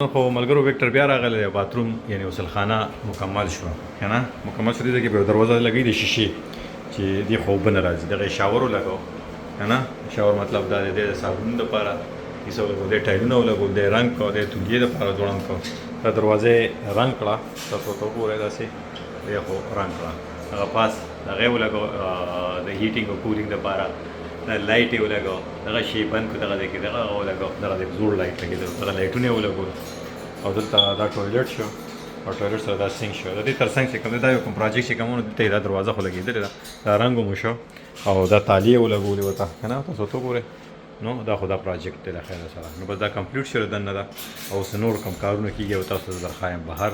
خو ملګرو وکټر بیا راغلی دی باتروم یعنی غسلخانه مکمل شو کنه مکمل شو دې کې به دروازه لګی د شیشې چې دې خو بنه راځي دغه شاور ولګاو کنه شاور مطلب دا دی د صابون لپاره کیسه ولګو د ټایلونو ولګو د رنگ کو د توګې لپاره جوړم کو دا دروازه رنگ کړه تاسو ته وګورئ داسې یې خو رنگ کړه هغه پاس هغه ولګو د هیټینګ او کولینګ لپاره لایټ یې ولګاو دغه شی بند کړو دغه کې دغه ولګاو دغه د زوړ لایټ لګېدل دغه لایټونه ولګو او دلته دا ټوایلټ شو او ټوایلټ سره دا سینک شو د دې تر څنګ چې کوم دا یو کوم پروجیکټ چې کومونه دلته دا دروازه خو لګېدلې ده دا رنګ مو شو او دا تالیه ولګولې وته کنه تاسو ته وګورئ نو دا خو دا پروجیکټ دی له خیر سره نو بس دا کمپلیټ شو دنه دا او نور کوم کارونه کیږي او تاسو درخوایم بهر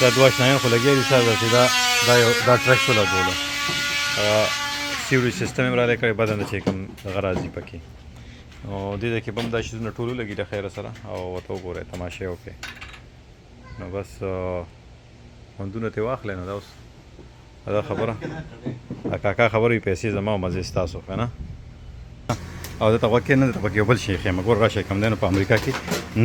دا دوه شنایان خو لګېدي سره چې دا ټرک ولګوله سیوریج سیستم یې رالی کړی بدن چې کوم دغه راځي پکې او دې کې به هم دا شیزونه ټول ولګي د خیره سره او ورته وګورئ تماشې وکړئ نو بس خوندونه ترې واخلئ نو دا اوس دا خبره کاکا خبره وي پیسې زما او مزې ستاسو که نه او دلته غوږ کې نه درته پکې یو بل شی ښیم ګور راشئ کوم دی نو په امریکا کې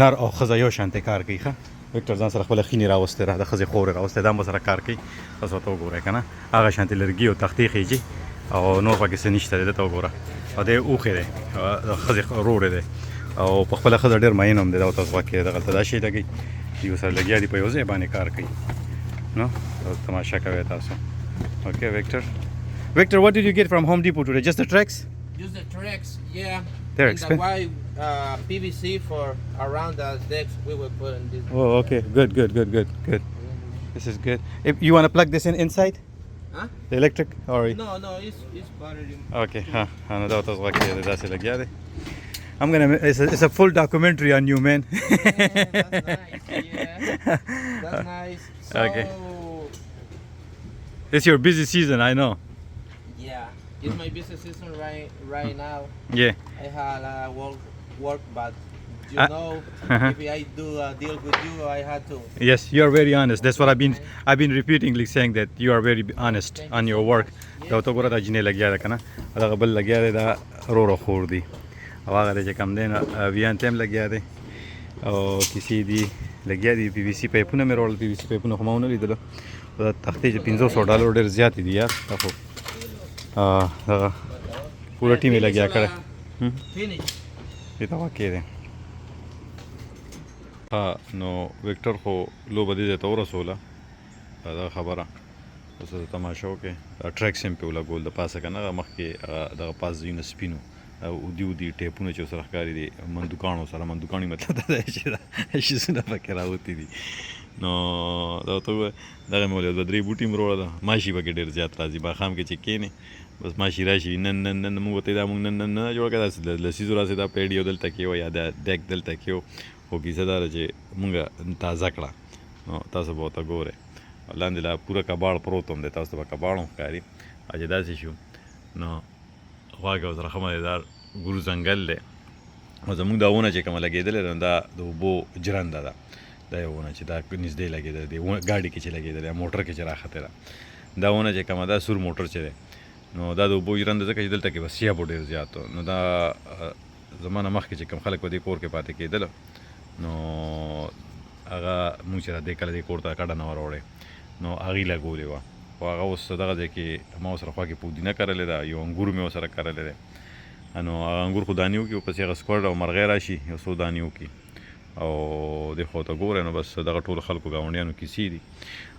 نر او ښځه یو شانتې کار کوي ښه وکټر ځان سره خپله خینې راوستې ده د ښځې خورې راوستې دا هم ورسره کار کوي تاسو ورته وګورئ که نه هغه شانتې لرګي او تختې خیجي او نور پکې څه نشته دی دلته وګوره او دی اوښې دی د ښځې روړې دی او په خپله ښځه ډېر مین هم دی دا تاسو غوږ کې دغلته دا شی لګوي یو سره لګیا دي په یو ځای باندې کار کوي نو تماشا کوئ تاسو اوکې Victor, what did you get from Home Depot today? Just the tracks? Just the tracks, yeah. They're and the white PVC for around the decks we will put in this. Oh, okay. Good. This is good. If you want to plug this inside? Huh? The electric? Or... No, it's battery. Okay. No, that was like that's it. I'm gonna. It's a full documentary on you, man. Yeah, that's nice. Yeah, that's nice. So, Okay. It's your busy season, I know. Yeah, it's my business season right now. Yeah. I had work, but you know, if I do a deal with you, I had to. Yes, you are very honest. That's what I've been repeatedly saying that you are very honest on your work. دا ته ګوره دا جینۍ لګیا ده که نه دغه بل لګیا دی دا روره خور دی او هغه دی چې کم دی نه ویان ته هم لګیا دی او کیسې دي لګیا دي پی وي سي پایپونه مې راوړل پی وي سي پایپونه خو ما ونه لیدله دا تختې چې $500 ډېر زیاتې دي یار دا خو دغه پوره ټیم یې لګیا کړی دې ته واقع دی نو وکټر خو لوبه دې ځای ته ورسوله دا خبره اوس تماشا وکړئ دا ټریکس هم پې ولګول د پاسه که نه هغه مخکې دغه پاس ځایونه سپینو اودي ټیپونه چې ورسره ښکاري دي مندوکاڼو سره مندوکاڼي مطلب دا دی چې دا شیزونه پکې راوتي دي نو دا ورته ووایه دغه مې ولې 2-3 بوټي مې وروړه ده ماشي پکې ډېر زیات راځي ماښام کې چې کښېنې بس ماشي راشي نن موږ ورته دا موږ نن نه جوړه کړه داسې له لسیزو راسې دا پیډ یو دلته کې وو یا دا ډیک دلته کې وو خو کیسه دا ده چې مونږ تازه کړه نو تاسو به ورته ګورئ لاندې لا پوره کباړ پروت هم دی تاسو ته به کباړ هم ښکاري چې داسې شو نو خوا کې ورسره ښه مزېدار ګورو ځنګل دی او زموږ دا ونه چې کومه لګېدلې ده نو دا د اوبو جرنده ده دا یو ونه چې دا نږدې لګېدلې دی ګاډي کې چې لګېدلې موټر کې چې راختې ده دا ونه چې کومه دا سور موټر چې دی نو دا د اوبو جرنده ځکه چې دلته کې به سیابو ډېر زیات و نو دا زمانه مخکې چې کوم خلک په دې کور کې پاتې کېدله نو هغه مونږ چې را دې کله دې کور ته کډه نه وروړې نو هغې لګولې وه خو هغه اوس دغه ځای کې ما ورسره خوا کې پودینه کرلې ده یو انګور مې ورسره کرلی دی نو هغه انګور خو دانې وکړي ورپسې هغه سکوډ او مرغۍ راشي یو څو دانې وکړي او دې خوا ته ګورئ نو بس دغه ټولو خلکو ګاونډیانو کیسې دي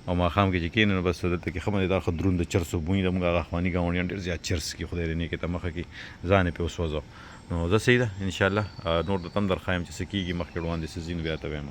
او ماښام کې چې کښېنې نو بس دلته کې ښه مزېدار ښه دروند د چرسو بوی د مونږ هغه اخواني ګاونډیان ډېر زیات چرس کي خدای دې نیکې ته مخه کړي ځان یې پرې وسوځو نو زه صحیح ده انشاءالله نور درته هم درخوایم چې څه کېږي مخکې وړاندې څه ځي نو بیا ته وایم